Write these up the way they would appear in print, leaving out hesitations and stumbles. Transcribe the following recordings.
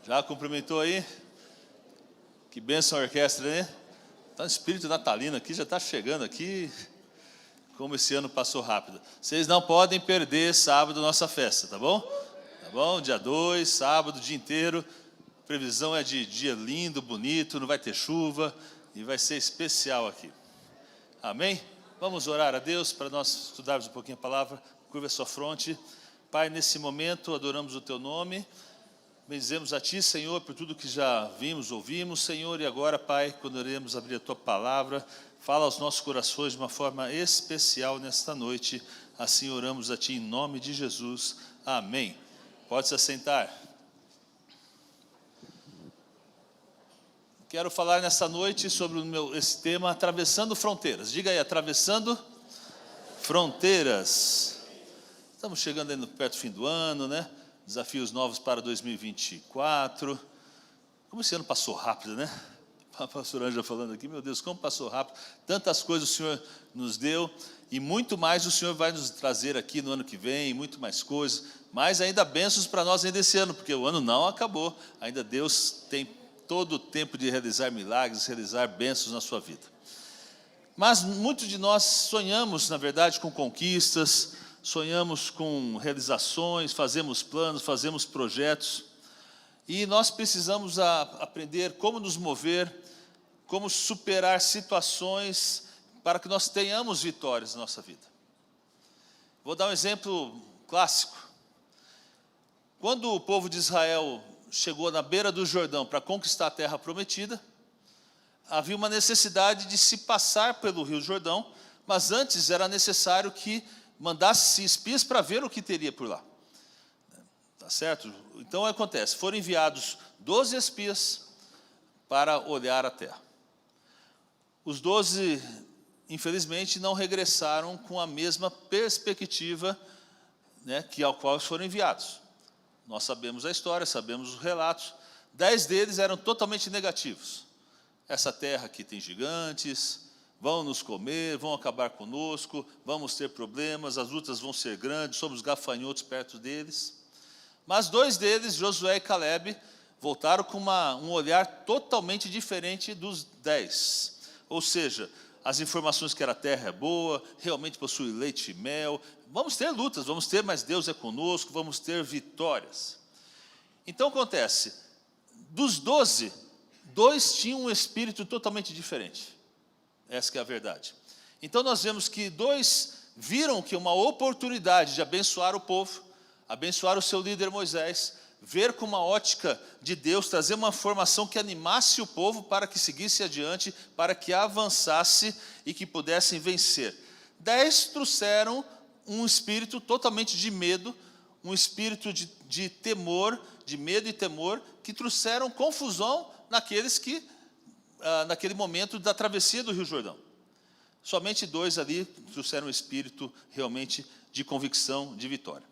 Já cumprimentou aí? Que bênção a orquestra, né? Tá um espírito natalino aqui, já está chegando aqui. Como esse ano passou rápido. Vocês não podem perder sábado nossa festa, tá bom? Tá bom? Dia 2, sábado, o dia inteiro. A previsão é de dia lindo, bonito, não vai ter chuva e vai ser especial aqui. Amém? Vamos orar a Deus para nós estudarmos um pouquinho a palavra. Curva a sua fronte. Pai, nesse momento adoramos o Teu nome. Bendizemos a Ti, Senhor, por tudo que já vimos, ouvimos, Senhor. E agora, Pai, quando iremos abrir a Tua palavra, fala aos nossos corações de uma forma especial nesta noite. Assim oramos a Ti em nome de Jesus. Amém. Pode se assentar. Quero falar nessa noite sobre esse tema, atravessando fronteiras. Diga aí, atravessando fronteiras. Estamos chegando aí perto do fim do ano, né? Desafios novos para 2024. Como esse ano passou rápido, né? A pastora Ângela falando aqui, meu Deus, como passou rápido. Tantas coisas o Senhor nos deu e muito mais o Senhor vai nos trazer aqui no ano que vem, muito mais coisas. Mas ainda bênçãos para nós ainda esse ano, porque o ano não acabou. Ainda Deus tem todo o tempo de realizar milagres, realizar bênçãos na sua vida. Mas muitos de nós sonhamos, na verdade, com conquistas, sonhamos com realizações, fazemos planos, fazemos projetos. E nós precisamos aprender como nos mover, como superar situações para que nós tenhamos vitórias na nossa vida. Vou dar um exemplo clássico. Quando o povo de Israel chegou na beira do Jordão para conquistar a terra prometida, havia uma necessidade de se passar pelo Rio Jordão, mas antes era necessário que mandasse espias para ver o que teria por lá. Tá certo? Então acontece, foram enviados 12 espias para olhar a terra. Os 12, infelizmente, não regressaram com a mesma perspectiva, né, que ao qual foram enviados. Nós sabemos a história, sabemos os relatos. 10 deles eram totalmente negativos. Essa terra aqui tem gigantes, vão nos comer, vão acabar conosco, vamos ter problemas, as lutas vão ser grandes, somos gafanhotos perto deles. Mas 2 deles, Josué e Caleb, voltaram com um olhar totalmente diferente dos 10. Ou seja, as informações que a terra é boa, realmente possui leite e mel. Vamos ter lutas, vamos ter, mas Deus é conosco, vamos ter vitórias. Então acontece, dos 12, 2 tinham um espírito totalmente diferente. Essa que é a verdade. Então nós vemos que 2 viram que uma oportunidade de abençoar o povo, abençoar o seu líder Moisés, ver com uma ótica de Deus, trazer uma formação que animasse o povo para que seguisse adiante, para que avançasse e que pudessem vencer. 10 trouxeram um espírito totalmente de medo, um espírito de temor, de medo e temor, que trouxeram confusão naqueles que, naquele momento da travessia do Rio Jordão. Somente 2 ali trouxeram um espírito realmente de convicção, de vitória.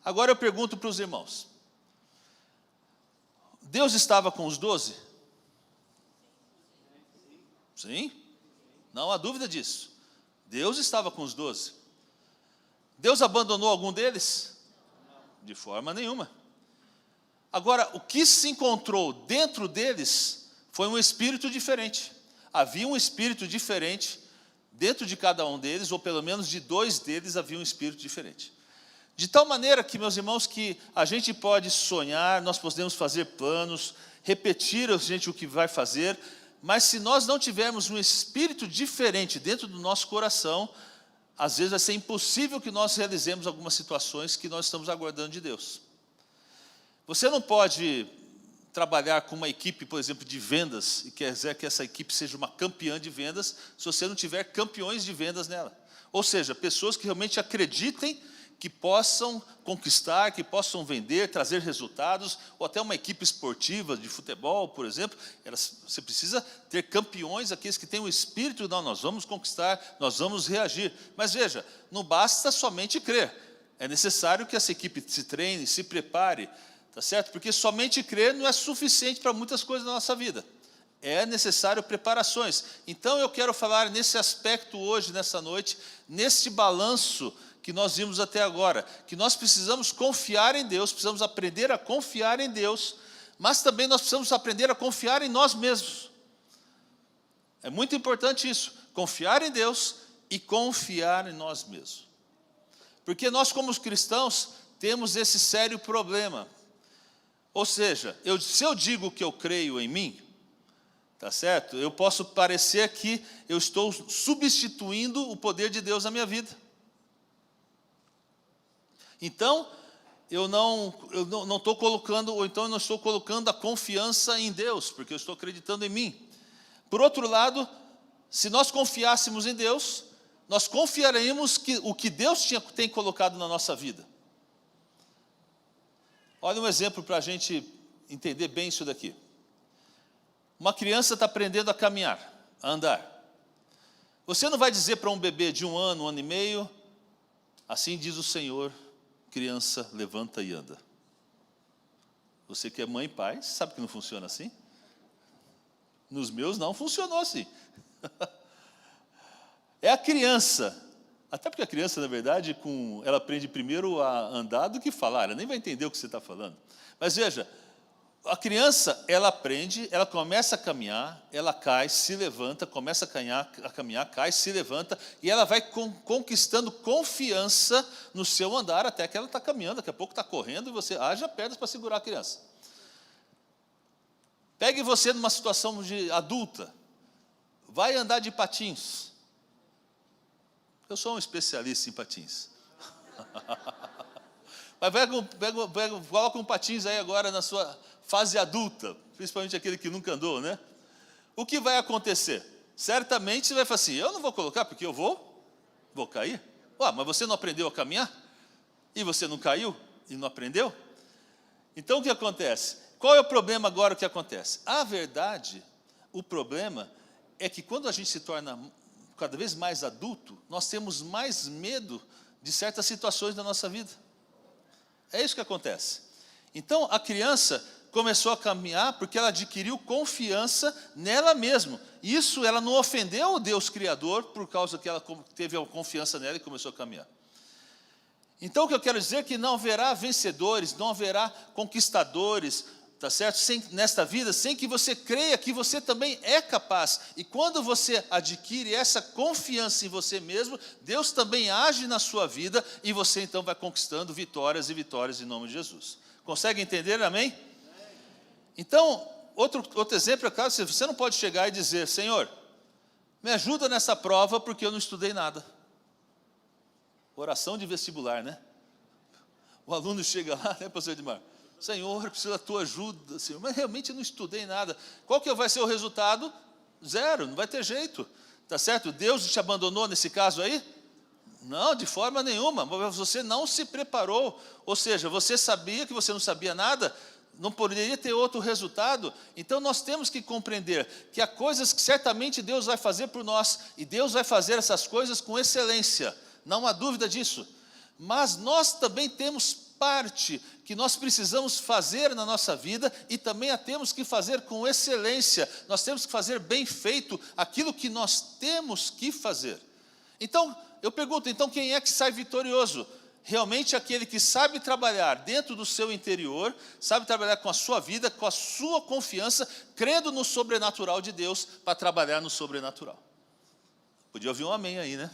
Agora eu pergunto para os irmãos, Deus estava com os 12? Sim? Não há dúvida disso. Deus estava com os 12. Deus abandonou algum deles? De forma nenhuma. Agora, o que se encontrou dentro deles foi um espírito diferente. Havia um espírito diferente dentro de cada um deles, ou pelo menos de 2 deles havia um espírito diferente. De tal maneira que, meus irmãos, que a gente pode sonhar, nós podemos fazer planos, repetir o que vai fazer, mas se nós não tivermos um espírito diferente dentro do nosso coração, às vezes vai ser impossível que nós realizemos algumas situações que nós estamos aguardando de Deus. Você não pode trabalhar com uma equipe, por exemplo, de vendas, e quiser que essa equipe seja uma campeã de vendas, se você não tiver campeões de vendas nela. Ou seja, pessoas que realmente acreditem que possam conquistar, que possam vender, trazer resultados, ou até uma equipe esportiva de futebol, por exemplo, você precisa ter campeões, aqueles que têm o espírito, não, nós vamos conquistar, nós vamos reagir. Mas veja, não basta somente crer, é necessário que essa equipe se treine, se prepare, tá certo? Porque somente crer não é suficiente para muitas coisas na nossa vida. É necessário preparações. Então eu quero falar nesse aspecto hoje, nessa noite, nesse balanço que nós vimos até agora, que nós precisamos confiar em Deus, precisamos aprender a confiar em Deus, mas também nós precisamos aprender a confiar em nós mesmos. É muito importante isso, confiar em Deus e confiar em nós mesmos. Porque nós, como cristãos, temos esse sério problema. Ou seja, se eu digo que eu creio em mim, tá certo? Eu posso parecer que eu estou substituindo o poder de Deus na minha vida. Então, eu não estou colocando, ou então eu não estou colocando a confiança em Deus, porque eu estou acreditando em mim. Por outro lado, se nós confiássemos em Deus, nós confiaremos que o que Deus tem colocado na nossa vida. Olha um exemplo para a gente entender bem isso daqui. Uma criança está aprendendo a caminhar, a andar. Você não vai dizer para um bebê de 1 ano e meio, assim diz o Senhor, criança, levanta e anda. Você que é mãe e pai, sabe que não funciona assim? Nos meus não funcionou assim. É a criança, até porque a criança, na verdade, ela aprende primeiro a andar do que falar, ela nem vai entender o que você está falando. Mas veja, a criança, ela aprende, ela começa a caminhar, ela cai, se levanta, começa a caminhar, cai, se levanta, e ela vai conquistando confiança no seu andar, até que ela está caminhando, daqui a pouco está correndo, e você haja pernas para segurar a criança. Pegue você numa situação de adulta, vai andar de patins. Eu sou um especialista em patins. Mas coloca um patins aí agora na sua fase adulta, principalmente aquele que nunca andou, né? O que vai acontecer? Certamente você vai falar assim, eu não vou colocar porque eu vou cair. Mas você não aprendeu a caminhar? E você não caiu? E não aprendeu? Então o que acontece? Qual é o problema agora que acontece? A verdade, o problema é que quando a gente se torna cada vez mais adulto, nós temos mais medo de certas situações da nossa vida. É isso que acontece. Então, a criança começou a caminhar porque ela adquiriu confiança nela mesma. Isso, ela não ofendeu o Deus Criador por causa que ela teve a confiança nela e começou a caminhar. Então, o que eu quero dizer é que não haverá vencedores, não haverá conquistadores, tá certo? Nesta vida, sem que você creia que você também é capaz. E quando você adquire essa confiança em você mesmo, Deus também age na sua vida e você então vai conquistando vitórias e vitórias em nome de Jesus. Consegue entender, amém? Então, outro exemplo é claro, você não pode chegar e dizer, Senhor, me ajuda nessa prova porque eu não estudei nada. Oração de vestibular, né? O aluno chega lá, né, pastor Edmar? Senhor, preciso da tua ajuda, Senhor, mas realmente eu não estudei nada. Qual que vai ser o resultado? Zero, não vai ter jeito, tá certo? Deus te abandonou nesse caso aí? Não, de forma nenhuma, você não se preparou, ou seja, você sabia que você não sabia nada, não poderia ter outro resultado. Então nós temos que compreender que há coisas que certamente Deus vai fazer por nós, e Deus vai fazer essas coisas com excelência, não há dúvida disso, mas nós também temos parte que nós precisamos fazer na nossa vida e também a temos que fazer com excelência. Nós temos que fazer bem feito aquilo que nós temos que fazer. Então, eu pergunto, então quem é que sai vitorioso? Realmente aquele que sabe trabalhar dentro do seu interior, sabe trabalhar com a sua vida, com a sua confiança, crendo no sobrenatural de Deus para trabalhar no sobrenatural. Podia ouvir um amém aí, né?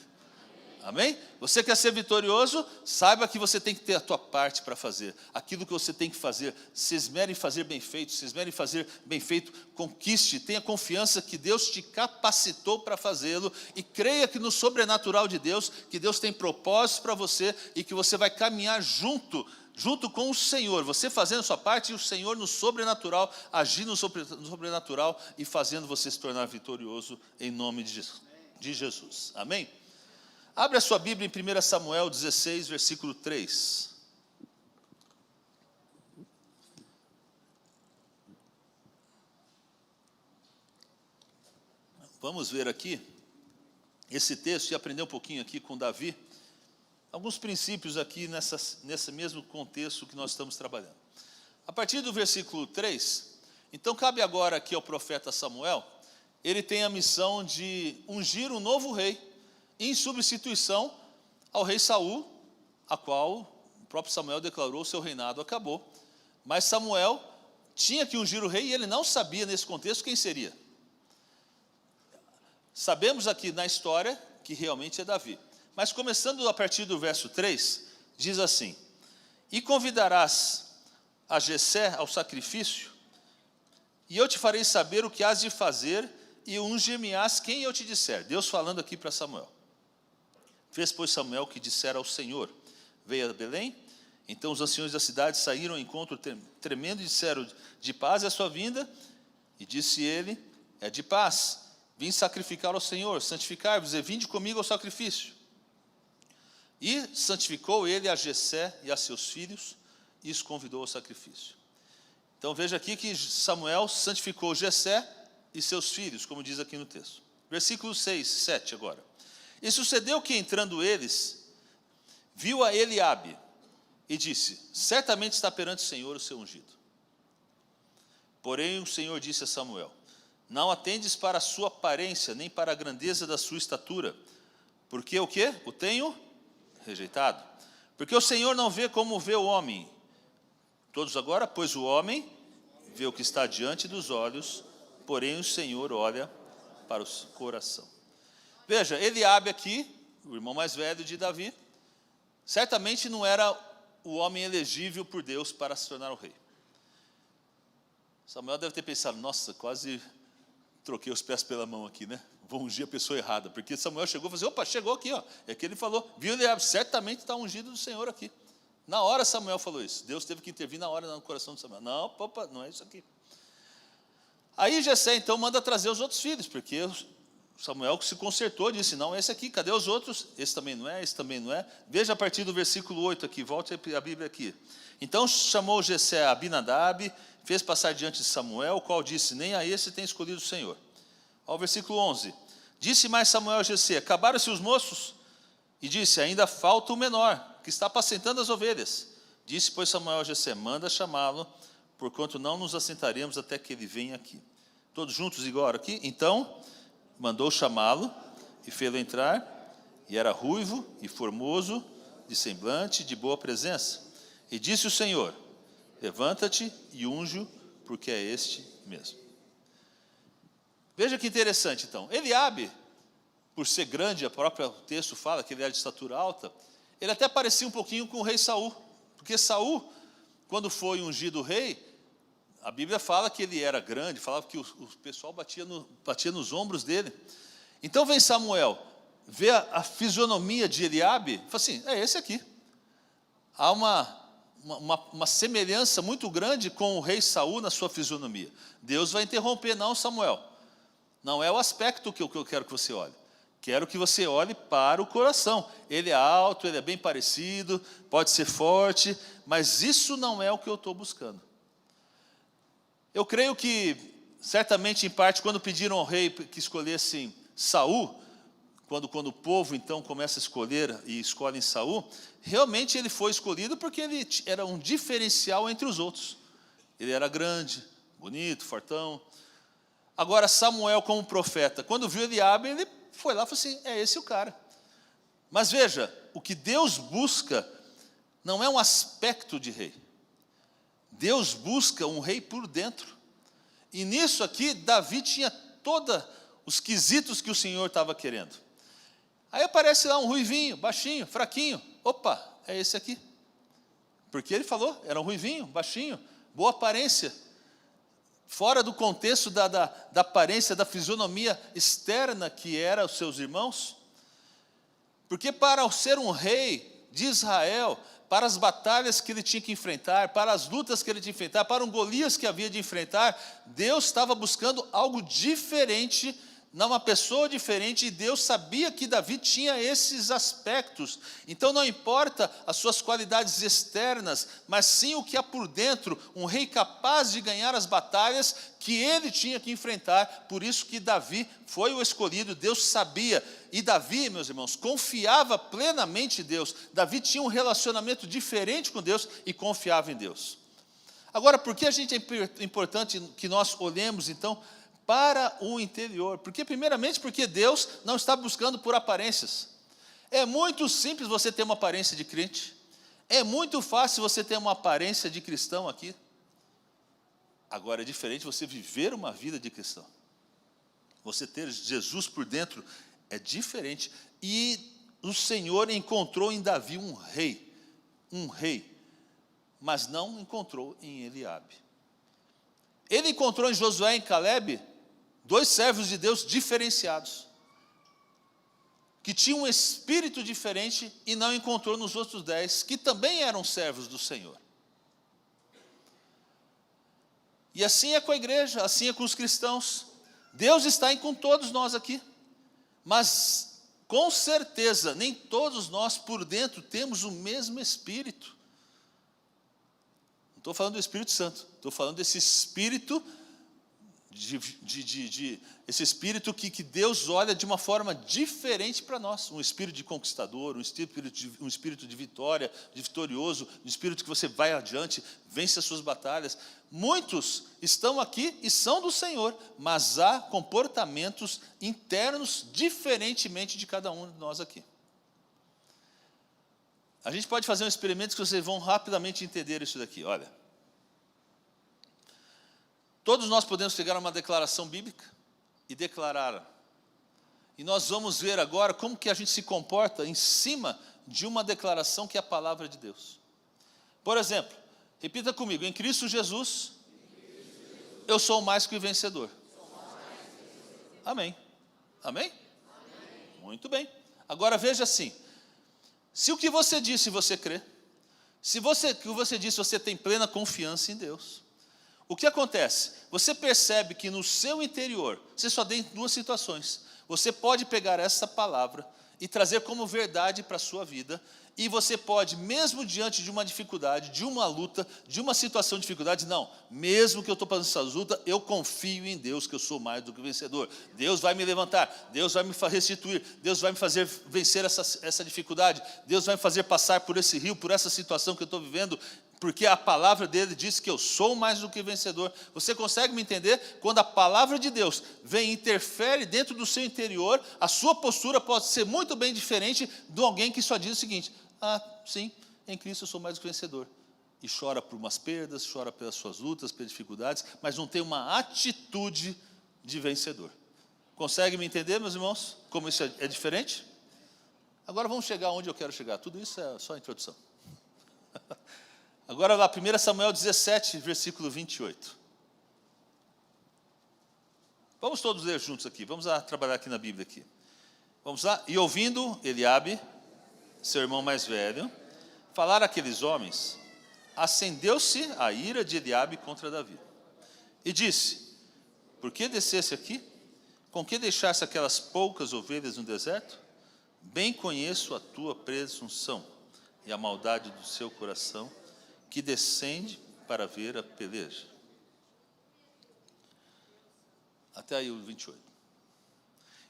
Amém? Você quer ser vitorioso? Saiba que você tem que ter a tua parte para fazer. Aquilo que você tem que fazer, se esmere em fazer bem feito, se esmere em fazer bem feito, conquiste, tenha confiança que Deus te capacitou para fazê-lo e creia que no sobrenatural de Deus, que Deus tem propósitos para você e que você vai caminhar junto com o Senhor, você fazendo a sua parte e o Senhor no sobrenatural, agindo no sobrenatural e fazendo você se tornar vitorioso em nome de Jesus. Amém? Abre a sua Bíblia em 1 Samuel 16, versículo 3. Vamos ver aqui esse texto e aprender um pouquinho aqui com Davi. Alguns princípios aqui nesse mesmo contexto que nós estamos trabalhando. A partir do versículo 3, então cabe agora aqui ao profeta Samuel, ele tem a missão de ungir um novo rei, em substituição ao rei Saul, a qual o próprio Samuel declarou seu reinado acabou. Mas Samuel tinha que ungir o rei e ele não sabia nesse contexto quem seria. Sabemos aqui na história que realmente é Davi. Mas começando a partir do verso 3, diz assim: e convidarás a Jessé ao sacrifício, e eu te farei saber o que hás de fazer, e ungir-me-ás quem eu te disser. Deus falando aqui para Samuel. Fez, pois, Samuel o que dissera ao Senhor. Veio a Belém. Então os anciões da cidade saíram ao encontro tremendo e disseram: de paz é a sua vinda. E disse ele: é de paz. Vim sacrificar ao Senhor, santificar-vos, e vinde comigo ao sacrifício. E santificou ele a Jessé e a seus filhos, e os convidou ao sacrifício. Então veja aqui que Samuel santificou Jessé e seus filhos, como diz aqui no texto. Versículo 6, 7 agora. E sucedeu que, entrando eles, viu a Eliabe, e disse: certamente está perante o Senhor o seu ungido. Porém o Senhor disse a Samuel: não atendes para a sua aparência, nem para a grandeza da sua estatura, porque o quê? O tenho rejeitado. Porque o Senhor não vê como vê o homem. Todos agora, pois o homem vê o que está diante dos olhos, porém o Senhor olha para o coração. Veja, Eliabe aqui, o irmão mais velho de Davi, certamente não era o homem elegível por Deus para se tornar o rei. Samuel deve ter pensado: nossa, quase troquei os pés pela mão aqui, né? Vou ungir a pessoa errada. Porque Samuel chegou e falou assim: opa, chegou aqui, ó. É que ele falou, viu Eliabe, certamente está ungido do Senhor aqui. Na hora Samuel falou isso. Deus teve que intervir na hora no coração de Samuel. Não, opa, não é isso aqui. Aí Jessé então manda trazer os outros filhos, porque Samuel se consertou, disse: não, esse aqui, cadê os outros? Esse também não é, esse também não é. Veja a partir do versículo 8 aqui, volte a Bíblia aqui. Então chamou Jessé a Abinadab, fez passar diante de Samuel, o qual disse: nem a esse tem escolhido o Senhor. Ao versículo 11. Disse mais Samuel a Jessé: acabaram-se os moços? E disse: ainda falta o menor, que está apacentando as ovelhas. Disse, pois, Samuel a Jessé: manda chamá-lo, porquanto não nos assentaremos até que ele venha aqui. Todos juntos agora aqui? Então mandou chamá-lo e fê-lo entrar, e era ruivo e formoso, de semblante, de boa presença. E disse o Senhor: levanta-te e unge-o, porque é este mesmo. Veja que interessante então. Eliabe, por ser grande, o próprio texto fala que ele era de estatura alta, ele até parecia um pouquinho com o rei Saul, porque Saul, quando foi ungido rei, a Bíblia fala que ele era grande, falava que o pessoal batia nos ombros dele. Então vem Samuel, vê a fisionomia de Eliabe, e fala assim: é esse aqui. Há uma semelhança muito grande com o rei Saul na sua fisionomia. Deus vai interromper: não, Samuel, não é o aspecto que eu quero que você olhe. Quero que você olhe para o coração. Ele é alto, ele é bem parecido, pode ser forte, mas isso não é o que eu estou buscando. Eu creio que, certamente, em parte, quando pediram ao rei que escolhessem Saul, quando o povo então começa a escolher e escolhem Saul, realmente ele foi escolhido porque ele era um diferencial entre os outros. Ele era grande, bonito, fortão. Agora Samuel, como profeta, quando viu Eliabe, ele foi lá e falou assim: é esse o cara. Mas veja, o que Deus busca não é um aspecto de rei. Deus busca um rei por dentro. E nisso aqui, Davi tinha todos os quesitos que o Senhor estava querendo. Aí aparece lá um ruivinho, baixinho, fraquinho. Opa, é esse aqui. Porque ele falou, era um ruivinho, baixinho, boa aparência. Fora do contexto da aparência, da fisionomia externa que era os seus irmãos. Porque para ser um rei de Israel, para as batalhas que ele tinha que enfrentar, para as lutas que ele tinha que enfrentar, para um Golias que havia de enfrentar, Deus estava buscando algo diferente, uma pessoa diferente, e Deus sabia que Davi tinha esses aspectos. Então não importa as suas qualidades externas, mas sim o que há por dentro, um rei capaz de ganhar as batalhas que ele tinha que enfrentar. Por isso que Davi foi o escolhido. Deus sabia, e Davi, meus irmãos, confiava plenamente em Deus. Davi tinha um relacionamento diferente com Deus e confiava em Deus. Agora, por que a gente é importante que nós olhemos então para o interior? Porque, primeiramente, porque Deus não está buscando por aparências. É muito simples você ter uma aparência de crente. É muito fácil você ter uma aparência de cristão aqui. Agora é diferente você viver uma vida de cristão. Você ter Jesus por dentro é diferente. E o Senhor encontrou em Davi um rei, mas não encontrou em Eliabe. Ele encontrou em Josué e em Calebe 2 servos de Deus diferenciados, que tinham um espírito diferente, e não encontrou nos outros 10, que também eram servos do Senhor. E assim é com a igreja, assim é com os cristãos. Deus está com todos nós aqui, mas com certeza nem todos nós por dentro temos o mesmo Espírito. Não estou falando do Espírito Santo, estou falando desse Espírito, esse Espírito que Deus olha de uma forma diferente para nós. Um Espírito de conquistador, um Espírito de vitória, de vitorioso, um Espírito que você vai adiante, vence as suas batalhas. Muitos estão aqui e são do Senhor, mas há comportamentos internos diferentemente de cada um de nós aqui. A gente pode fazer um experimento que vocês vão rapidamente entender isso daqui. Olha, todos nós podemos pegar uma declaração bíblica e declarar. E nós vamos ver agora como que a gente se comporta em cima de uma declaração que é a palavra de Deus. Por exemplo, repita comigo: em Cristo Jesus, eu sou mais que vencedor. Amém. Amém? Muito bem. Agora veja assim: se o que você disse você crê, se o que você disse você tem plena confiança em Deus, o que acontece? Você percebe que no seu interior, você só tem 2 situações. Você pode pegar essa palavra e trazer como verdade para a sua vida, e você pode, mesmo diante de uma dificuldade, de uma luta, de uma situação de dificuldade, não, mesmo que eu estou passando essa luta, eu confio em Deus, que eu sou mais do que vencedor. Deus vai me levantar, Deus vai me restituir, Deus vai me fazer vencer essa dificuldade, Deus vai me fazer passar por esse rio, por essa situação que eu estou vivendo, porque a palavra dele diz que eu sou mais do que vencedor. Você consegue me entender? Quando a palavra de Deus vem e interfere dentro do seu interior, a sua postura pode ser muito bem diferente de alguém que só diz o seguinte: ah, sim, em Cristo eu sou mais do que vencedor. E chora por umas perdas, chora pelas suas lutas, pelas dificuldades, mas não tem uma atitude de vencedor. Consegue me entender, meus irmãos? Como isso é diferente? Agora vamos chegar onde eu quero chegar. Tudo isso é só a introdução. Agora lá, 1 Samuel 17, versículo 28. Vamos todos ler juntos aqui, vamos lá trabalhar aqui na Bíblia aqui. Vamos lá. E ouvindo Eliabe, seu irmão mais velho, falar aqueles homens, acendeu-se a ira de Eliabe contra Davi. E disse: por que descesse aqui? Com que deixasse aquelas poucas ovelhas no deserto? Bem conheço a tua presunção e a maldade do seu coração, que descende para ver a peleja. Até aí o 28.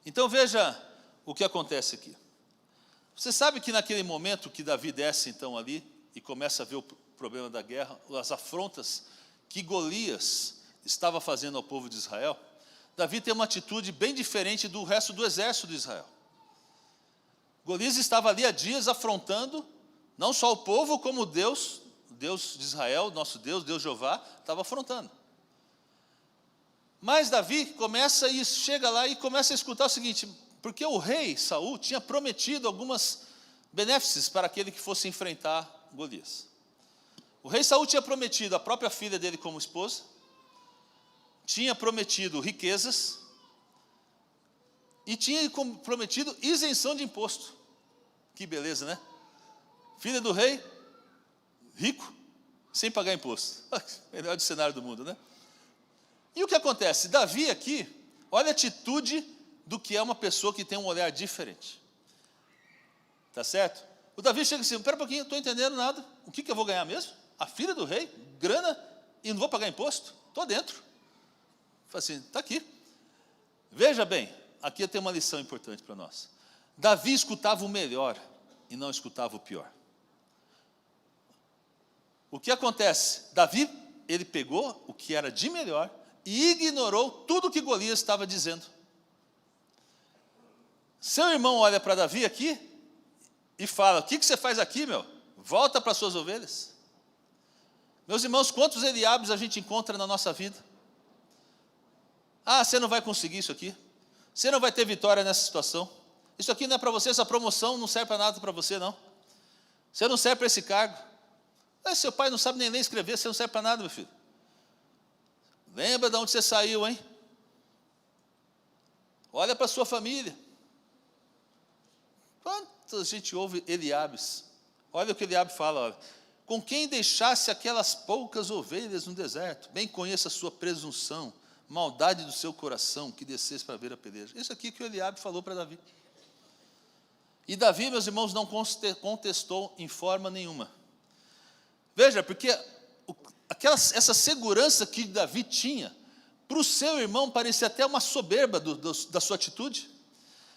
Então veja o que acontece aqui. Você sabe que naquele momento que Davi desce então ali e começa a ver o problema da guerra, as afrontas que Golias estava fazendo ao povo de Israel, Davi tem uma atitude bem diferente do resto do exército de Israel. Golias estava ali há dias afrontando não só o povo, como Deus de Israel, nosso Deus Jeová, estava afrontando. Mas Davi começa e chega lá e começa a escutar o seguinte: porque o rei Saul tinha prometido algumas benefícios para aquele que fosse enfrentar Golias. O rei Saul tinha prometido a própria filha dele como esposa, tinha prometido riquezas e tinha prometido isenção de imposto. Que beleza, né? Filha do rei, rico, sem pagar imposto. Melhor do cenário do mundo, né? E o que acontece? Davi aqui, olha a atitude do que é uma pessoa que tem um olhar diferente. Tá certo? O Davi chega assim: espera um pouquinho, não estou entendendo nada. O que eu vou ganhar mesmo? A filha do rei, grana, e não vou pagar imposto? Estou dentro. Fala assim, está aqui. Veja bem, aqui tem uma lição importante para nós. Davi escutava o melhor e não escutava o pior. O que acontece? Davi, ele pegou o que era de melhor e ignorou tudo o que Golias estava dizendo. Seu irmão olha para Davi aqui e fala: o que você faz aqui, meu? Volta para as suas ovelhas. Meus irmãos, quantos Eliabes a gente encontra na nossa vida? Ah, você não vai conseguir isso aqui. Você não vai ter vitória nessa situação. Isso aqui não é para você, essa promoção não serve para nada para você, não. Você não serve para esse cargo. Seu pai não sabe nem ler e escrever, você não serve para nada, meu filho. Lembra de onde você saiu, hein? Olha para a sua família. Quanta gente ouve Eliabes? Olha o que Eliabe fala, olha. Com quem deixasse aquelas poucas ovelhas no deserto, bem conheça a sua presunção, maldade do seu coração, que descesse para ver a peleja. Isso aqui que o Eliabe falou para Davi. E Davi, meus irmãos, não contestou em forma nenhuma. Veja, porque essa segurança que Davi tinha, para o seu irmão parecia até uma soberba da sua atitude.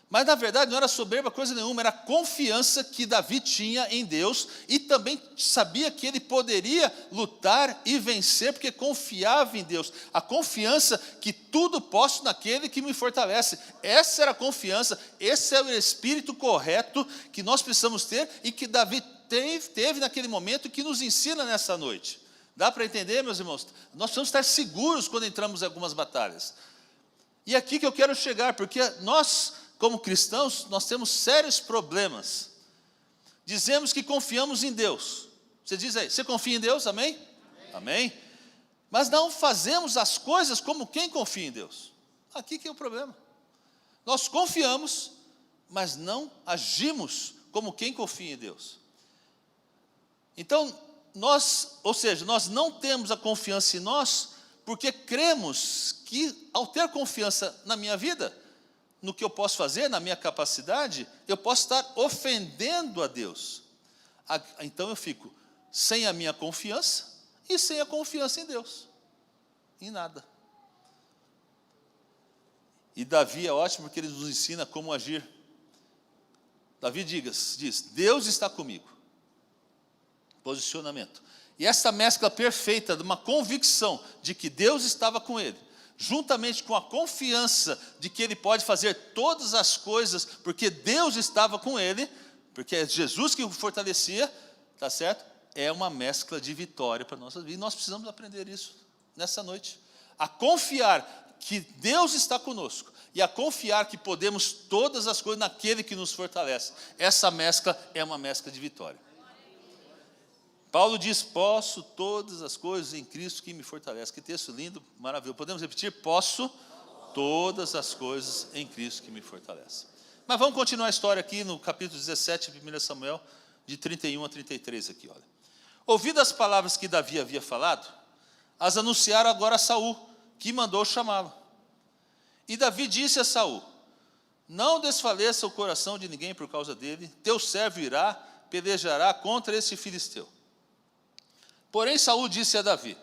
Mas na verdade não era soberba coisa nenhuma, era a confiança que Davi tinha em Deus, e também sabia que ele poderia lutar e vencer, porque confiava em Deus. A confiança que tudo posso naquele que me fortalece. Essa era a confiança, esse é o espírito correto que nós precisamos ter, e que Davi teve naquele momento, e que nos ensina nessa noite. Dá para entender, meus irmãos? Nós precisamos estar seguros quando entramos em algumas batalhas. E aqui que eu quero chegar, porque nós, como cristãos, nós temos sérios problemas. Dizemos que confiamos em Deus. Você diz aí, você confia em Deus? Amém? Amém? Mas não fazemos as coisas como quem confia em Deus. Aqui que é o problema. Nós confiamos, mas não agimos como quem confia em Deus. Então, nós não temos a confiança em nós, porque cremos que, ao ter confiança na minha vida, no que eu posso fazer, na minha capacidade, eu posso estar ofendendo a Deus. Então eu fico sem a minha confiança e sem a confiança em Deus, em nada. E Davi é ótimo porque ele nos ensina como agir. Davi diz, Deus está comigo. Posicionamento. E essa mescla perfeita de uma convicção de que Deus estava com ele, juntamente com a confiança de que ele pode fazer todas as coisas, porque Deus estava com ele, porque é Jesus que o fortalecia, tá certo? É uma mescla de vitória para a nossa vida, e nós precisamos aprender isso nessa noite, a confiar que Deus está conosco, e a confiar que podemos todas as coisas naquele que nos fortalece. Essa mescla é uma mescla de vitória. Paulo diz, posso todas as coisas em Cristo que me fortalece. Que texto lindo, maravilhoso. Podemos repetir? Posso todas as coisas em Cristo que me fortalece. Mas vamos continuar a história aqui no capítulo 17 de 1 Samuel, de 31 a 33 aqui, olha. Ouvidas as palavras que Davi havia falado, as anunciaram agora a Saul, que mandou chamá-lo. E Davi disse a Saul, não desfaleça o coração de ninguém por causa dele, teu servo irá, pelejará contra esse filisteu. Porém Saul disse a Davi,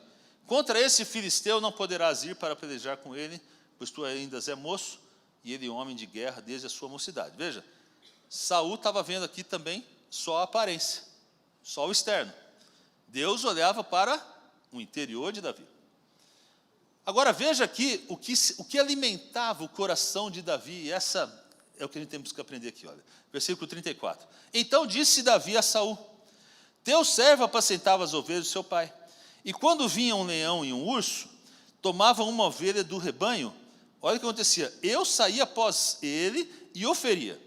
contra esse filisteu não poderás ir para pelejar com ele, pois tu ainda és moço, e ele homem de guerra desde a sua mocidade. Veja, Saul estava vendo aqui também só a aparência, só o externo. Deus olhava para o interior de Davi. Agora veja aqui o que alimentava o coração de Davi, e essa é o que a gente temos que aprender aqui, olha. Versículo 34. Então disse Davi a Saul, teu servo apacentava as ovelhas do seu pai, e quando vinha um leão e um urso, tomavam uma ovelha do rebanho, olha o que acontecia, eu saía após ele e o feria,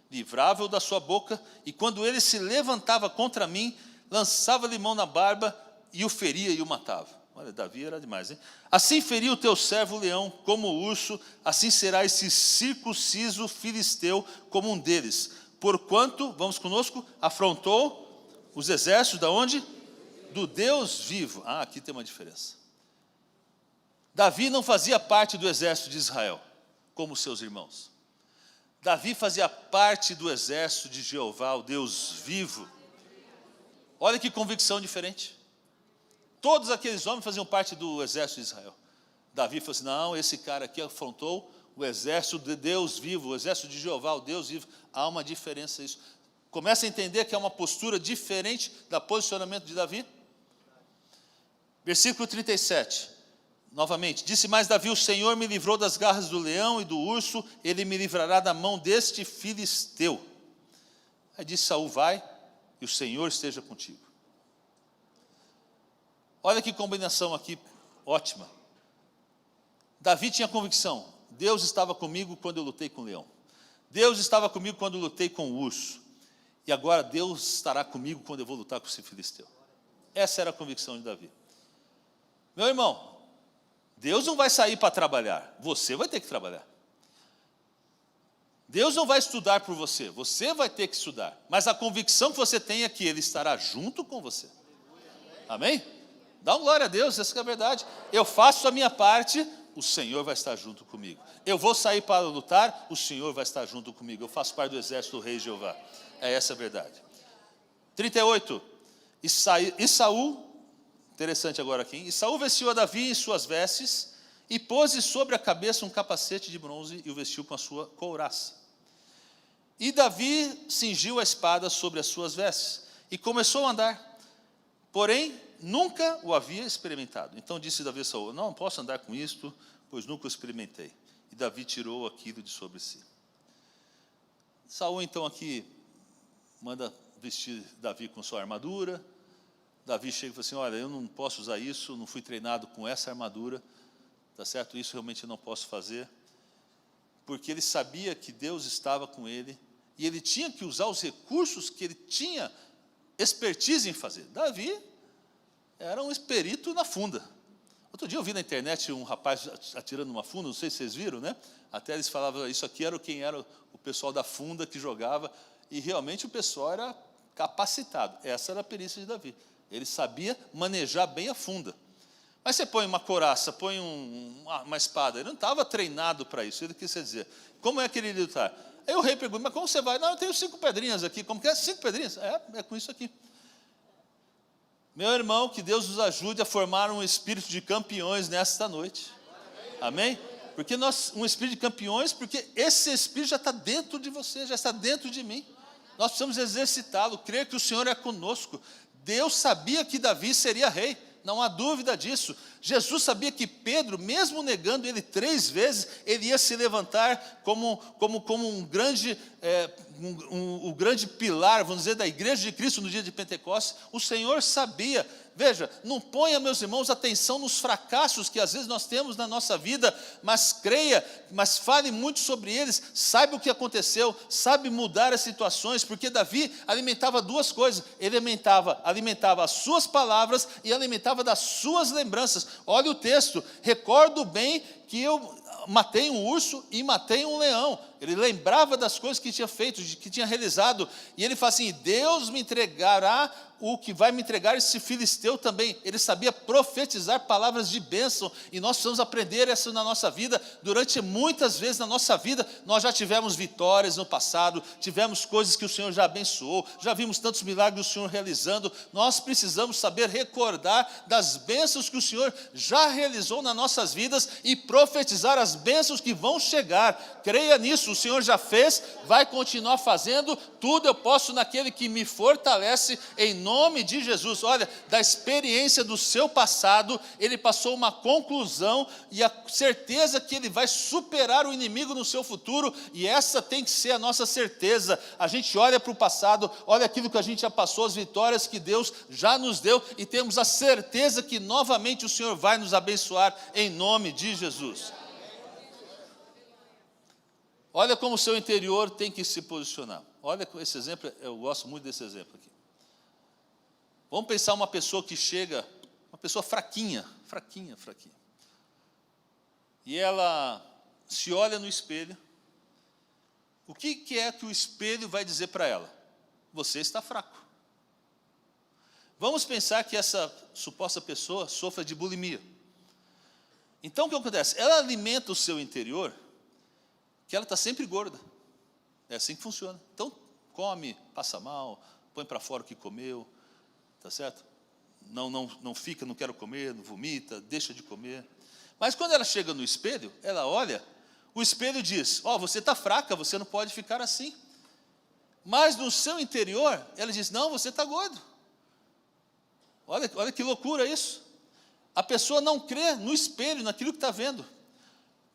livrava-o da sua boca, e quando ele se levantava contra mim, lançava-lhe mão na barba, e o feria e o matava. Olha, Davi era demais, hein? Assim feriu o teu servo o leão, como o urso, assim será esse circunciso filisteu como um deles, porquanto, vamos conosco, afrontou os exércitos da onde? Do Deus vivo. Ah, aqui tem uma diferença. Davi não fazia parte do exército de Israel, como seus irmãos. Davi fazia parte do exército de Jeová, o Deus vivo. Olha que convicção diferente. Todos aqueles homens faziam parte do exército de Israel. Davi falou assim, não, esse cara aqui afrontou o exército de Deus vivo, o exército de Jeová, o Deus vivo. Há uma diferença isso. Começa a entender que é uma postura diferente do posicionamento de Davi. Versículo 37, novamente, disse mais Davi, o Senhor me livrou das garras do leão e do urso, ele me livrará da mão deste filisteu. Aí disse Saul, vai, e o Senhor esteja contigo. Olha que combinação aqui, ótima. Davi tinha convicção, Deus estava comigo quando eu lutei com o leão. Deus estava comigo quando eu lutei com o urso. E agora Deus estará comigo quando eu vou lutar com esse filisteu. Essa era a convicção de Davi. Meu irmão, Deus não vai sair para trabalhar, você vai ter que trabalhar. Deus não vai estudar por você, você vai ter que estudar. Mas a convicção que você tem é que Ele estará junto com você. Amém? Dá uma glória a Deus, essa é a verdade. Eu faço a minha parte, o Senhor vai estar junto comigo. Eu vou sair para lutar, o Senhor vai estar junto comigo. Eu faço parte do exército do rei Jeová. É essa a verdade. 38. E Saul, interessante agora aqui, e Saul vestiu a Davi em suas vestes e pôs sobre a cabeça um capacete de bronze e o vestiu com a sua couraça. E Davi cingiu a espada sobre as suas vestes e começou a andar, porém nunca o havia experimentado. Então disse Davi a Saul, não posso andar com isto, pois nunca o experimentei. E Davi tirou aquilo de sobre si. Saul então aqui manda vestir Davi com sua armadura. Davi chega e fala assim, olha, eu não posso usar isso, não fui treinado com essa armadura, tá certo? Isso realmente eu não posso fazer, porque ele sabia que Deus estava com ele, e ele tinha que usar os recursos que ele tinha expertise em fazer. Davi era um perito na funda. Outro dia eu vi na internet um rapaz atirando numa funda, não sei se vocês viram, né? Até eles falavam, isso aqui era quem era o pessoal da funda que jogava, e realmente o pessoal era capacitado. Essa era a perícia de Davi. Ele sabia manejar bem a funda. Mas você põe uma couraça, põe uma espada, ele não estava treinado para isso. Ele quis dizer, como é que ele ia lutar? Aí o rei pergunta, mas como você vai? Não, eu tenho 5 pedrinhas aqui. Como que é? 5 pedrinhas? É com isso aqui. Meu irmão, que Deus nos ajude a formar um espírito de campeões nesta noite. Amém? Porque um espírito de campeões, porque esse espírito já está dentro de você, já está dentro de mim. Nós precisamos exercitá-lo, crer que o Senhor é conosco. Deus sabia que Davi seria rei, não há dúvida disso. Jesus sabia que Pedro, mesmo negando ele 3 vezes, ele ia se levantar como um grande, o grande pilar, vamos dizer, da igreja de Cristo no dia de Pentecostes. O Senhor sabia. Veja, não ponha, meus irmãos, atenção nos fracassos que às vezes nós temos na nossa vida, mas creia, mas fale muito sobre eles, saiba o que aconteceu, sabe mudar as situações, porque Davi alimentava 2 coisas, ele alimentava as suas palavras e alimentava das suas lembranças. Olha o texto, recordo bem que eu matei um urso e matei um leão. Ele lembrava das coisas que tinha feito, que tinha realizado, e ele fala assim, Deus me entregará o que vai me entregar esse filisteu também. Ele sabia profetizar palavras de bênção, e nós precisamos aprender isso na nossa vida. Durante muitas vezes na nossa vida, nós já tivemos vitórias no passado, tivemos coisas que o Senhor já abençoou, já vimos tantos milagres do Senhor realizando. Nós precisamos saber recordar das bênçãos que o Senhor já realizou nas nossas vidas e profetizar as bênçãos que vão chegar. Creia nisso, o Senhor já fez, vai continuar fazendo. Tudo eu posso naquele que me fortalece, em nome de Jesus. Olha, da experiência do seu passado, ele passou uma conclusão e a certeza que ele vai superar o inimigo no seu futuro, e essa tem que ser a nossa certeza. A gente olha para o passado, olha aquilo que a gente já passou, as vitórias que Deus já nos deu, e temos a certeza que novamente o Senhor vai nos abençoar em nome de Jesus. Olha como o seu interior tem que se posicionar. Olha esse exemplo, eu gosto muito desse exemplo aqui. Vamos pensar uma pessoa que chega, uma pessoa fraquinha. E ela se olha no espelho. O que é que o espelho vai dizer para ela? Você está fraco. Vamos pensar que essa suposta pessoa sofra de bulimia. Então o que acontece? Ela alimenta o seu interior, que ela está sempre gorda. É assim que funciona. Então come, passa mal, põe para fora o que comeu. Tá certo? Não fica, não quero comer, não vomita, deixa de comer. Mas quando ela chega no espelho, ela olha, o espelho diz, você está fraca, você não pode ficar assim. Mas no seu interior, ela diz, não, você está gordo. Olha que loucura isso. A pessoa não crê no espelho, naquilo que está vendo.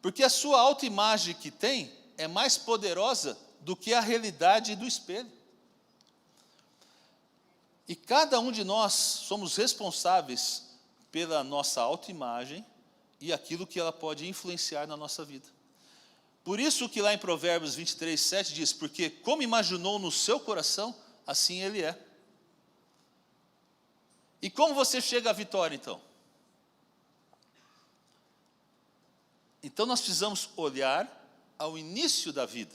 Porque a sua autoimagem que tem é mais poderosa do que a realidade do espelho. E cada um de nós somos responsáveis pela nossa autoimagem e aquilo que ela pode influenciar na nossa vida. Por isso que lá em Provérbios 23, 7 diz, porque como imaginou no seu coração, assim ele é. E como você chega à vitória, então? Então nós precisamos olhar ao início da vida.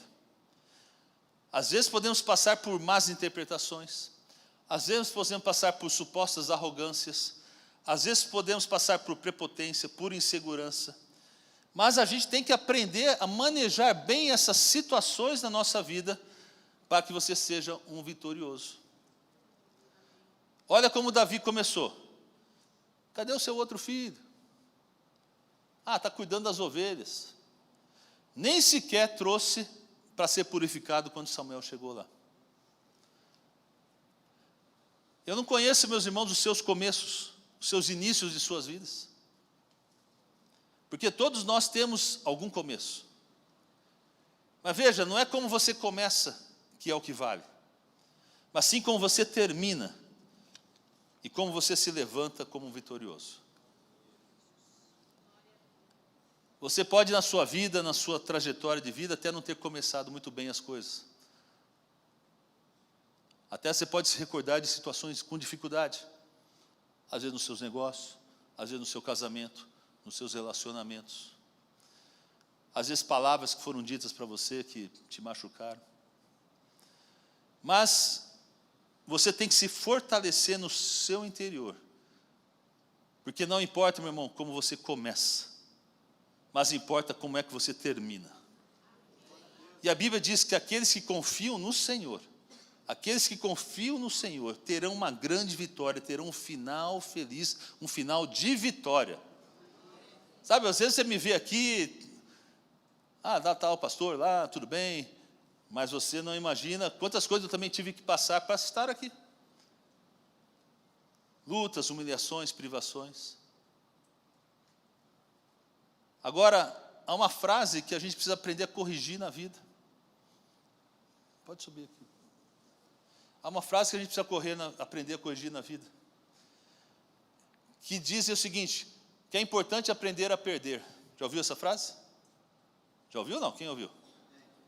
Às vezes podemos passar por más interpretações, às vezes podemos passar por supostas arrogâncias, às vezes podemos passar por prepotência, por insegurança, mas a gente tem que aprender a manejar bem essas situações na nossa vida, para que você seja um vitorioso. Olha como Davi começou. Cadê o seu outro filho? Ah, está cuidando das ovelhas. Nem sequer trouxe para ser purificado quando Samuel chegou lá. Eu não conheço, meus irmãos, os seus começos, os seus inícios de suas vidas. Porque todos nós temos algum começo. Mas veja, não é como você começa que é o que vale, mas sim como você termina e como você se levanta como um vitorioso. Você pode na sua vida, na sua trajetória de vida, até não ter começado muito bem as coisas. Até você pode se recordar de situações com dificuldade. Às vezes nos seus negócios, às vezes no seu casamento, nos seus relacionamentos. Às vezes palavras que foram ditas para você que te machucaram. Mas você tem que se fortalecer no seu interior. Porque não importa, meu irmão, como você começa, mas importa como é que você termina. E a Bíblia diz que aqueles que confiam no Senhor, terão uma grande vitória, terão um final feliz, um final de vitória. Sabe, às vezes você me vê aqui, dá tal pastor lá, tudo bem, mas você não imagina quantas coisas eu também tive que passar para estar aqui. Lutas, humilhações, privações. Agora, há uma frase que a gente precisa aprender a corrigir na vida. Pode subir aqui. Há uma frase que a gente precisa aprender a corrigir na vida. Que diz o seguinte, que é importante aprender a perder. Já ouviu essa frase? Já ouviu ou não? Quem ouviu?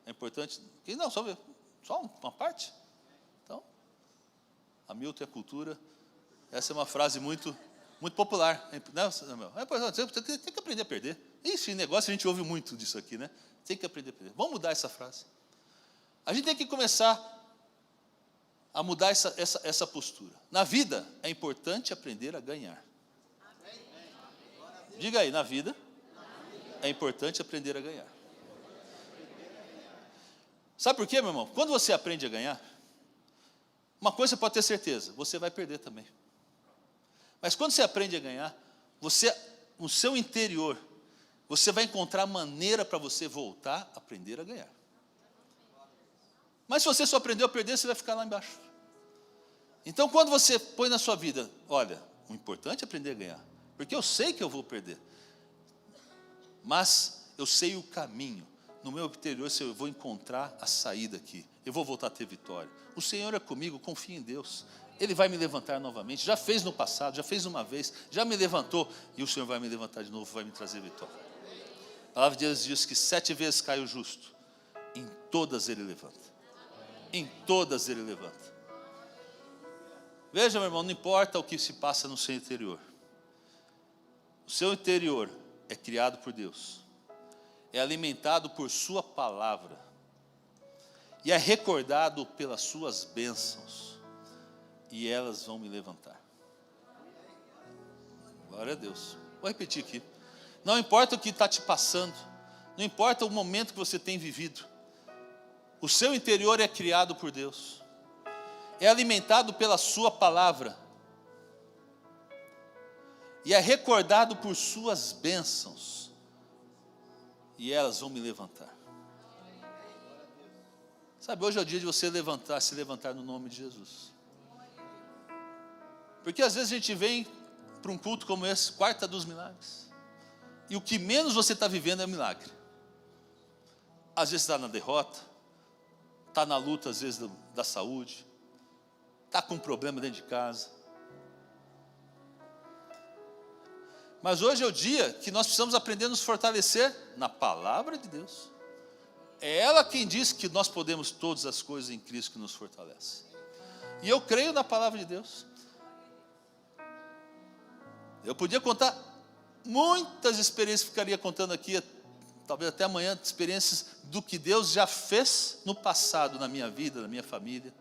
É importante... Quem não? Só uma parte? Então, Hamilton é cultura. Essa é uma frase muito popular. É importante, você tem que aprender a perder. Esse negócio a gente ouve muito disso aqui, né? Tem que aprender a perder. Vamos mudar essa frase. A gente tem que começar a mudar essa postura. Na vida, é importante aprender a ganhar. Diga aí, na vida, é importante aprender a ganhar. Sabe por quê, meu irmão? Quando você aprende a ganhar, uma coisa você pode ter certeza, você vai perder também. Mas quando você aprende a ganhar, no seu interior, você vai encontrar maneira para você voltar a aprender a ganhar. Mas se você só aprendeu a perder, você vai ficar lá embaixo. Então, quando você põe na sua vida, olha, o importante é aprender a ganhar, porque eu sei que eu vou perder, mas eu sei o caminho. No meu interior, eu vou encontrar a saída aqui, eu vou voltar a ter vitória. O Senhor é comigo, confio em Deus. Ele vai me levantar novamente, já fez no passado, já fez uma vez, já me levantou, e o Senhor vai me levantar de novo, vai me trazer vitória. A palavra de Deus diz que 7 vezes cai o justo, em todas ele levanta. Em todas ele levanta. Veja, meu irmão, não importa o que se passa no seu interior. O seu interior é criado por Deus, é alimentado por sua palavra, e é recordado pelas suas bênçãos, e elas vão me levantar. Glória a Deus. Vou repetir aqui. Não importa o que está te passando, não importa o momento que você tem vivido, o seu interior é criado por Deus, é alimentado pela sua palavra, e é recordado por suas bênçãos, e elas vão me levantar. Sabe, hoje é o dia de você se levantar no nome de Jesus. Porque às vezes a gente vem para um culto como esse, quarta dos milagres, e o que menos você está vivendo é milagre. Às vezes está na derrota, está na luta às vezes da saúde, está com um problema dentro de casa. Mas hoje é o dia que nós precisamos aprender a nos fortalecer na palavra de Deus. É ela quem diz que nós podemos todas as coisas em Cristo que nos fortalece. E eu creio na palavra de Deus. Eu podia contar muitas experiências, ficaria contando aqui, talvez até amanhã, experiências do que Deus já fez no passado, na minha vida, na minha família,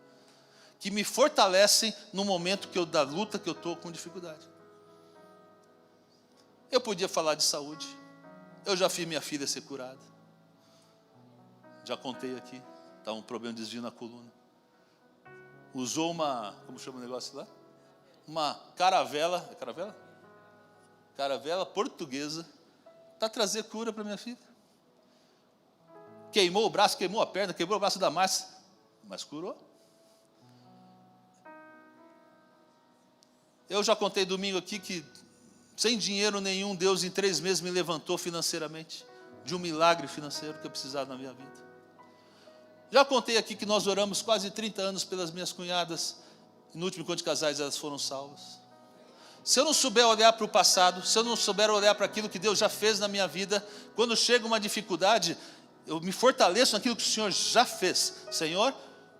que me fortalecem no momento da luta que eu estou com dificuldade. Eu podia falar de saúde. Eu já fiz minha filha ser curada. Já contei aqui. Estava um problema de desvio na coluna. Usou como chama o negócio lá? Uma caravela. É caravela? Caravela portuguesa. Para trazer cura para minha filha. Queimou o braço, queimou a perna, quebrou o braço da Márcia. Mas curou. Eu já contei domingo aqui que sem dinheiro nenhum, Deus em 3 meses me levantou financeiramente, de um milagre financeiro que eu precisava na minha vida. Já contei aqui que nós oramos quase 30 anos pelas minhas cunhadas, e no último encontro de casais elas foram salvas. Se eu não souber olhar para o passado, se eu não souber olhar para aquilo que Deus já fez na minha vida, quando chega uma dificuldade, eu me fortaleço naquilo que o Senhor já fez. Senhor,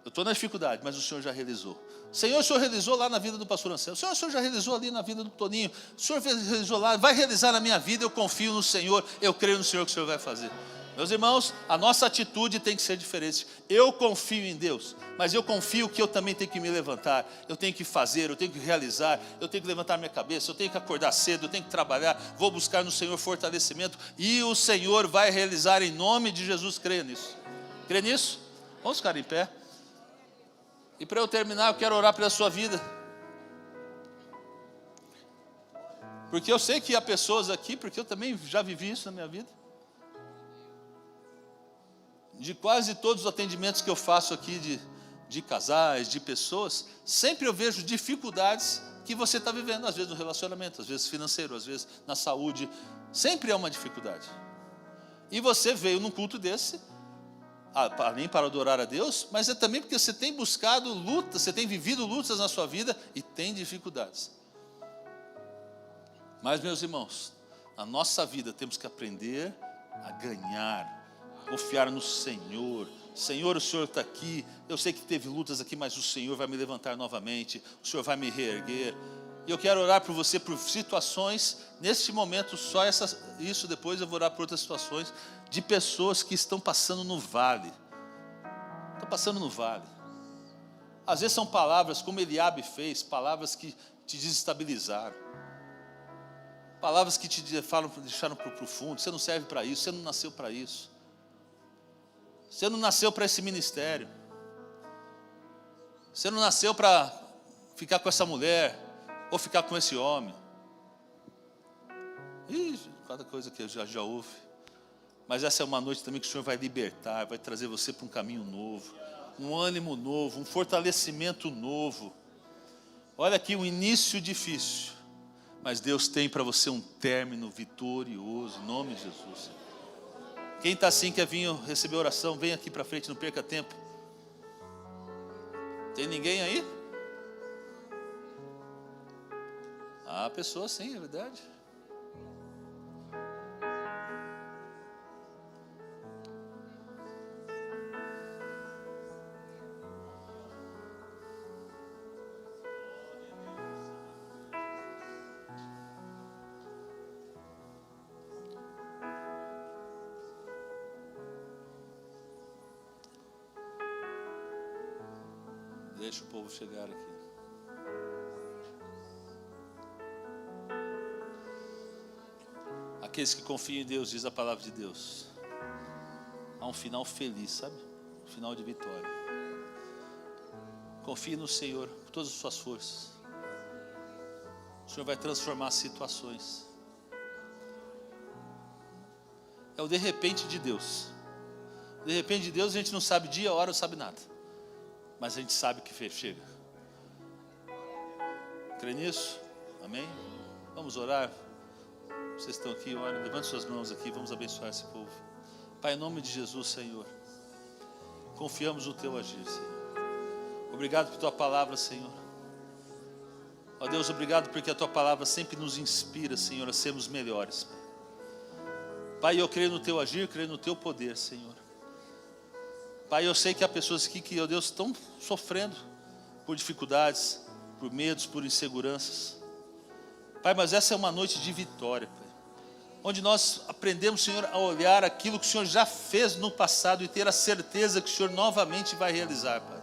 eu estou na dificuldade, mas o Senhor já realizou. Senhor, o Senhor realizou lá na vida do pastor Anselmo. O Senhor já realizou ali na vida do Toninho. O Senhor realizou lá, vai realizar na minha vida. Eu confio no Senhor, eu creio no Senhor que o Senhor vai fazer. Meus irmãos, a nossa atitude tem que ser diferente. Eu confio em Deus, mas eu confio que eu também tenho que me levantar. Eu tenho que fazer, eu tenho que realizar. Eu tenho que levantar minha cabeça, eu tenho que acordar cedo, eu tenho que trabalhar. Vou buscar no Senhor fortalecimento. E o Senhor vai realizar em nome de Jesus. Creia nisso. Crê nisso? Vamos ficar em pé. E para eu terminar, eu quero orar pela sua vida. Porque eu sei que há pessoas aqui, porque eu também já vivi isso na minha vida. De quase todos os atendimentos que eu faço aqui de casais, de pessoas, sempre eu vejo dificuldades que você está vivendo. Às vezes no relacionamento, às vezes financeiro, às vezes na saúde. Sempre é uma dificuldade. E você veio num culto desse, além para adorar a Deus, mas é também porque você tem buscado lutas, você tem vivido lutas na sua vida e tem dificuldades. Mas, meus irmãos, na nossa vida temos que aprender a ganhar, confiar no Senhor. Senhor, o Senhor está aqui, eu sei que teve lutas aqui, mas o Senhor vai me levantar novamente, o Senhor vai me reerguer. E eu quero orar por você, por situações, neste momento, só isso, depois eu vou orar por outras situações, de pessoas que estão passando no vale. Estão passando no vale. Às vezes são palavras, como Eliabe fez, palavras que te desestabilizaram. Palavras que te deixaram para o profundo. Você não serve para isso, você não nasceu para isso. Você não nasceu para esse ministério. Você não nasceu para ficar com essa mulher, ou ficar com esse homem. Cada coisa que já houve. Mas essa é uma noite também que o Senhor vai libertar, vai trazer você para um caminho novo, um ânimo novo, um fortalecimento novo. Olha aqui, um início difícil, mas Deus tem para você um término vitorioso, em nome de Jesus. Quem está assim, quer vir receber oração, vem aqui para frente, não perca tempo. Tem ninguém aí? Ah, pessoa sim, é verdade. Deixa o povo chegar aqui. Aqueles que confiam em Deus, diz a palavra de Deus, há um final feliz, sabe? Um final de vitória. Confie no Senhor com todas as suas forças. O Senhor vai transformar situações. É o de repente de Deus. De repente de Deus a gente não sabe dia, hora, não sabe nada. Mas a gente sabe que chega. Crê nisso? Amém? Vamos orar. Vocês estão aqui, olha, levante suas mãos aqui, vamos abençoar esse povo. Pai, em nome de Jesus, Senhor, confiamos no Teu agir, Senhor. Obrigado por Tua palavra, Senhor. Ó Deus, obrigado porque a Tua palavra sempre nos inspira, Senhor, a sermos melhores. Pai, eu creio no Teu agir, creio no Teu poder, Senhor. Pai, eu sei que há pessoas aqui que, ó Deus, estão sofrendo por dificuldades, por medos, por inseguranças. Pai, mas essa é uma noite de vitória, Pai, onde nós aprendemos, Senhor, a olhar aquilo que o Senhor já fez no passado e ter a certeza que o Senhor novamente vai realizar, Pai.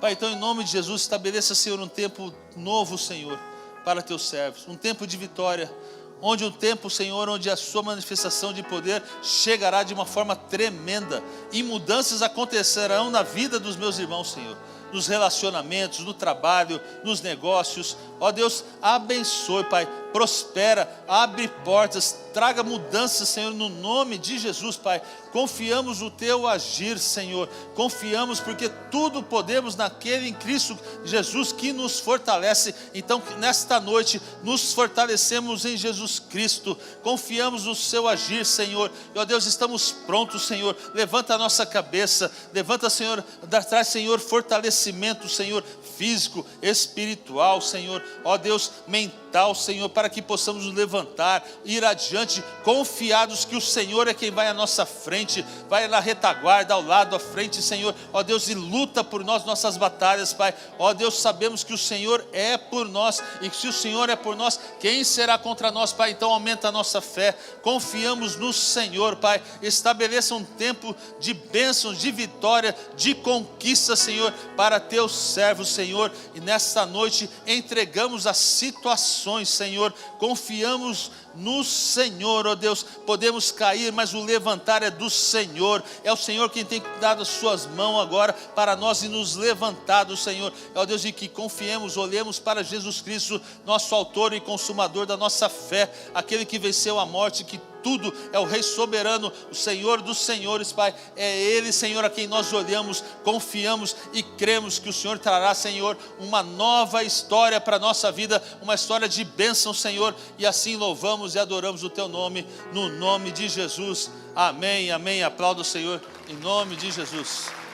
Pai, então em nome de Jesus, estabeleça, Senhor, um tempo novo, Senhor, para Teus servos, um tempo de vitória, onde um tempo, Senhor, onde a Sua manifestação de poder chegará de uma forma tremenda, e mudanças acontecerão na vida dos meus irmãos, Senhor, nos relacionamentos, no trabalho, nos negócios. Ó Deus, abençoe, Pai, prospera, abre portas, traga mudanças, Senhor, no nome de Jesus, Pai. Confiamos no Teu agir, Senhor, confiamos porque tudo podemos naquele em Cristo Jesus que nos fortalece. Então nesta noite nos fortalecemos em Jesus Cristo, confiamos no Seu agir, Senhor, e ó Deus, estamos prontos, Senhor. Levanta a nossa cabeça, levanta, Senhor, traz, Senhor, fortalecimento, Senhor, físico, espiritual, Senhor, ó Deus, mental, Senhor, para que possamos nos levantar, ir adiante, confiados que o Senhor é quem vai à nossa frente, vai na retaguarda, ao lado, à frente, Senhor, ó Deus, e luta por nós, nossas batalhas, Pai. Ó Deus, sabemos que o Senhor é por nós, e que se o Senhor é por nós, quem será contra nós, Pai? Então aumenta a nossa fé, confiamos no Senhor, Pai. Estabeleça um tempo de bênçãos, de vitória, de conquista, Senhor, para Teus servos, Senhor, e nesta noite entregamos as situações, Senhor, confiamos no Senhor, ó Deus. Podemos cair, mas o levantar é do Senhor, é o Senhor quem tem dado as suas mãos agora para nós e nos levantado, Senhor, ó Deus, e que confiemos, olhemos para Jesus Cristo, nosso autor e consumador da nossa fé, aquele que venceu a morte, que tudo é o Rei soberano, o Senhor dos senhores, Pai. É Ele, Senhor, a quem nós olhamos, confiamos e cremos que o Senhor trará, Senhor, uma nova história para a nossa vida, uma história de bênção, Senhor, e assim louvamos e adoramos o Teu nome, no nome de Jesus. Amém, amém. Aplauda o Senhor, em nome de Jesus.